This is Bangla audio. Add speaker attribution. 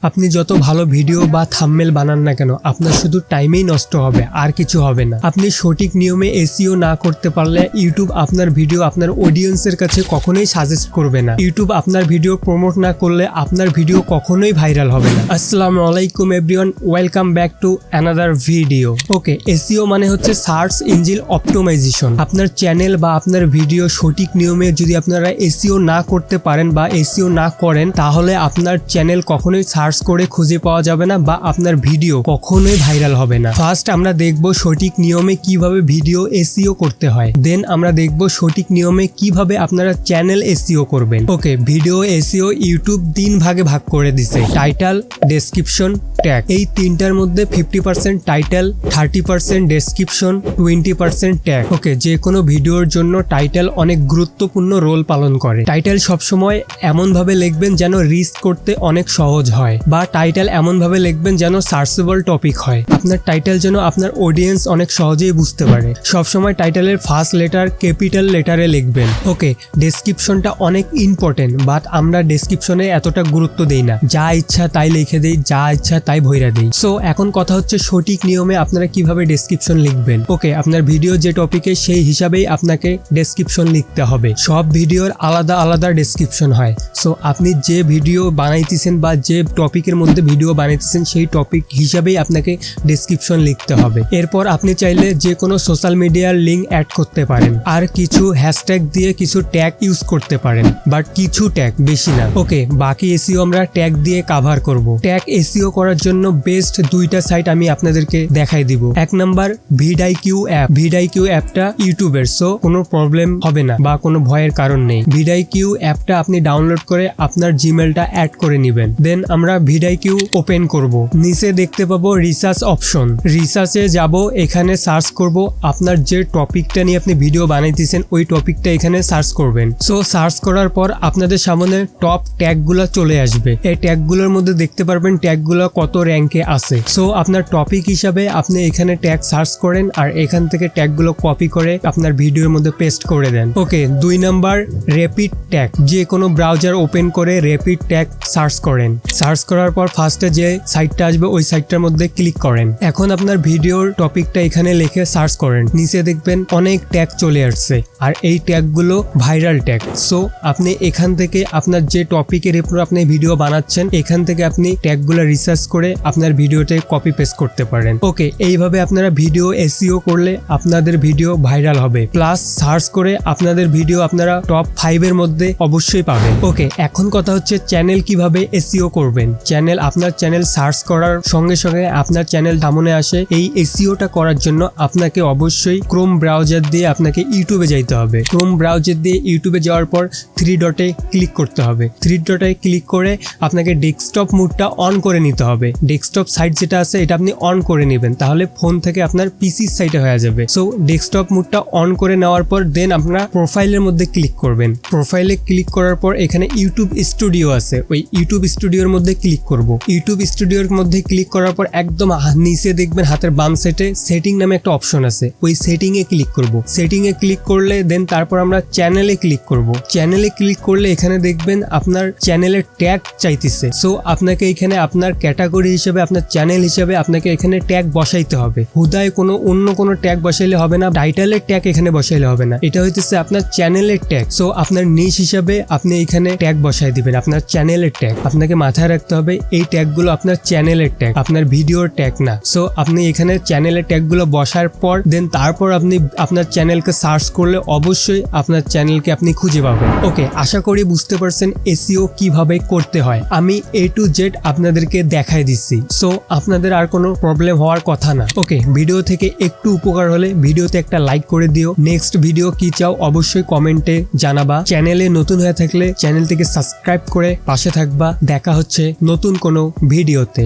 Speaker 1: আপনি যত ভালো ভিডিও বা থাম্বনেল বানান না কেন আপনার শুধু টাইমেই নষ্ট হবে আর কিছু হবে না। আপনি সঠিক নিয়মে এসইও না করতে পারলে ইউটিউব আপনার ভিডিও আপনার অডিয়েন্সের কাছে কখনোই সাজেস্ট করবে না। ইউটিউব আপনার ভিডিও প্রমোট না করলে আপনার ভিডিও কখনোই ভাইরাল হবে না। আসসালামু আলাইকুম everyone, welcome back to another video. Okay, SEO মানে হচ্ছে সার্চ ইঞ্জিন অপটিমাইজেশন। আপনার চ্যানেল বা আপনার ভিডিও সঠিক নিয়মে যদি আপনারা এসইও না করতে পারেন বা এসইও না করেন তাহলে আপনার চ্যানেল কখনোই সার্চ করে খুঁজে পাওয়া যাবে না বা আপনার ভিডিও কখনোই ভাইরাল হবে না। ফার্স্ট আমরা দেখব সঠিক নিয়মে কিভাবে ভিডিও এসইও করতে হয়, দেন আমরা দেখব সঠিক নিয়মে কিভাবে আপনারা চ্যানেল এসইও করবেন। ওকে, ভিডিও এসইও ইউটিউব 3 ভাগে ভাগ করে দিছে: টাইটেল, ডেসক্রিপশন, ট্যাগ। এই তিনটার মধ্যে 50% টাইটেল, 30% ডেসক্রিপশন, 20% ট্যাগ। ওকে, যে কোনো ভিডিওর জন্য টাইটেল অনেক গুরুত্বপূর্ণ রোল পালন করে। টাইটেল সবসময় এমন ভাবে লিখবেন যেন রিচ করতে অনেক সহজ হয়, বা টাইটেল এমন ভাবে লিখবেন যেন সার্চেবল টপিক হয়। আপনার টাইটেল যেন আপনার অডিয়েন্স অনেক সহজেই বুঝতে পারে। সবসময় টাইটেলের ফার্স্ট লেটার ক্যাপিটাল লেটারে লিখবেন। ওকে, ডেসক্রিপশনটা অনেক ইম্পর্টেন্ট, বাট আমরা ডেসক্রিপশনে এতটা গুরুত্ব দেই না, যা ইচ্ছা তাই লিখে দেই, যা ইচ্ছা তাই ভইরা দেই। সো এখন কথা হচ্ছে সঠিক নিয়মে আপনারা কিভাবে ডেসক্রিপশন লিখবেন। ওকে, আপনার ভিডিও যে টপিকে সেই হিসাবেই আপনাকে ডেসক্রিপশন লিখতে হবে। সব ভিডিওর আলাদা আলাদা ডেসক্রিপশন হয়। সো আপনি যে ভিডিও বানাইতেছেন বা যে টপিকের মধ্যে ভিডিও বানাইতেছেন সেই টপিক হিসাবেই আপনাকে ডেসক্রিপশন লিখতে হবে। এরপর আপনি চাইলে যে কোনো সোশ্যাল মিডিয়ার লিঙ্ক অ্যাড করতে পারেন, আর কিছু হ্যাশট্যাগ দিয়ে কিছু ট্যাগ ইউজ করতে পারেন, বাট কিছু ট্যাগ, বেশি না। ওকে, বাকি এসইও আমরা ট্যাগ দিয়ে কভার করব। ট্যাগ এসইও করার জন্য বেস্ট দুইটা সাইট আমি আপনাদেরকে দেখাই দিব। এক নাম্বার ভিডাইকিউ অ্যাপ। ভিডাইকিউ অ্যাপটা ইউটিউবের, সো কোনো প্রবলেম হবে না বা কোনো ভয়ের কারণ নেই। ভিডাইকিউ অ্যাপটা আপনি ডাউনলোড করে আপনার জিমেলটা অ্যাড করে নেবেন। দেন আমরা ভিডাইকিউ ওপেন করব। নিচে দেখতে পাবো রিসার্চ অপশন। রিসার্চে যাব, এখানে সার্চ করব আপনার যে টপিকটা নিয়ে আপনি ভিডিও বানাইতেছেন ওই টপিকটা এখানে সার্চ করবেন। সো সার্চ করার পর আপনাদের সামনে টপ ট্যাগগুলো চলে আসবে। এই ট্যাগগুলোর মধ্যে দেখতে পারবেন ট্যাগগুলো কত র্যাঙ্কে আছে। সো আপনার টপিক হিসাবে আপনি এখানে ট্যাগ সার্চ করেন আর এখান থেকে ট্যাগগুলো কপি করে আপনার ভিডিওর মধ্যে পেস্ট করে দেন। ওকে, 2 নাম্বার র্যাপিড ট্যাগ। যে কোনো ব্রাউজার ওপেন করে র্যাপিড ট্যাগ সার্চ করেন। সার্চ করার পর ফার্স্টে যে সাইটটা আসবে ওই সাইটটার মধ্যে ক্লিক করেন। এখন আপনার ভিডিওর টপিকটা এখানে লিখে সার্চ করেন। নিচে দেখবেন অনেক ট্যাগ চলে আসছে, আর এই ট্যাগগুলো ভাইরাল ট্যাগ। সো আপনি এখান থেকে আপনার যে টপিকের উপর আপনি ভিডিও বানাচ্ছেন এখান থেকে আপনি ট্যাগগুলো রিসার্চ করে আপনার ভিডিওতে কপি পেস্ট করতে পারেন। ওকে, এইভাবে আপনারা ভিডিও এসইও করলে আপনাদের ভিডিও ভাইরাল হবে, প্লাস সার্চ করে আপনাদের ভিডিও আপনারা টপ 5 এর মধ্যে অবশ্যই পাবেন। ওকে, এখন কথা হচ্ছে চ্যানেল কিভাবে এসইও করবেন। চ্যানেল, আপনার চ্যানেল সার্চ করার সঙ্গে সঙ্গে আপনার চ্যানেল সামনে আসে। এই এসইওটা করার জন্য আপনাকে অবশ্যই ক্রোম ব্রাউজার দিয়ে আপনাকে ইউটিউবে যাইতে হবে। ক্রোম ব্রাউজার দিয়ে ইউটিউবে যাওয়ার পর 3 ডটে ক্লিক করতে হবে। 3 ডটে ক্লিক করে আপনাকে ডেস্কটপ মোডটা অন করে নিতে হবে। ডেস্কটপ সাইট যেটা আছে এটা আপনি অন করে নেবেন, তাহলে ফোন থেকে আপনার পিসি সাইটে হয়ে যাবে। সো ডেস্কটপ মোডটা অন করে নেওয়ার পর দেন আপনারা প্রোফাইলের মধ্যে ক্লিক করবেন। প্রোফাইলে ক্লিক করার পর এখানে ইউটিউব স্টুডিও আছে, ওই ইউটিউব স্টুডিওর মধ্যে ক্লিক করব। ইউটিউব স্টুডিওর মধ্যে ক্লিক করার পর একদম নিচে দেখবেন হাতের বাম সাইডে সেটিং নামে একটা অপশন আছে, ওই সেটিং এ ক্লিক করব। সেটিং এ ক্লিক করলে দেন তারপর আমরা চ্যানেলে ক্লিক করব। চ্যানেলে ক্লিক করলে এখানে দেখবেন আপনার চ্যানেলের ট্যাগ চাইতেছে। সো আপনাকে এখানে আপনার ক্যাটাগরি হিসেবে আপনার চ্যানেল হিসেবে আপনাকে এখানে ট্যাগ বসাইতে হবে। হুদায় অন্য কোনো ট্যাগ বসাইলে হবে না, টাইটেলের ট্যাগ এখানে বসাইলে হবে না, এটা হইতেছে আপনার চ্যানেলের ট্যাগ। সো আপনার নিচ হিসাবে আপনি এখানে ট্যাগ বসাই দিবেন, আপনার চ্যানেলের ট্যাগ। আপনাকে মাথায় রাখতে হবে এই ট্যাগগুলো আপনার চ্যানেলের ট্যাগ, আপনার ভিডিওর ট্যাগ না। সো আপনি এখানে চ্যানেলের ট্যাগগুলো বসার পর দেন তারপর আপনি আপনার চ্যানেলকে সার্চ করলে অবশ্যই আপনার চ্যানেলকে আপনি খুঁজে পাবেন। ওকে, আশা করি বুঝতে পারছেন এসইও কিভাবে করতে হয়। আমি A to Z আপনাদেরকে দেখাই দিচ্ছি, সো আপনাদের আর কোনো প্রবলেম হওয়ার কথা না। ওকে, ভিডিও থেকে একটু উপকার হলে ভিডিওতে একটা লাইক করে দিও। নেক্সট ভিডিও কি চাও অবশ্যই কমেন্টে জানাবা। চ্যানেলে নতুন হয়ে থাকলে চ্যানেলটিকে সাবস্ক্রাইব করে পাশে থাকবা। দেখা হচ্ছে নতুন কোনো ভিডিওতে।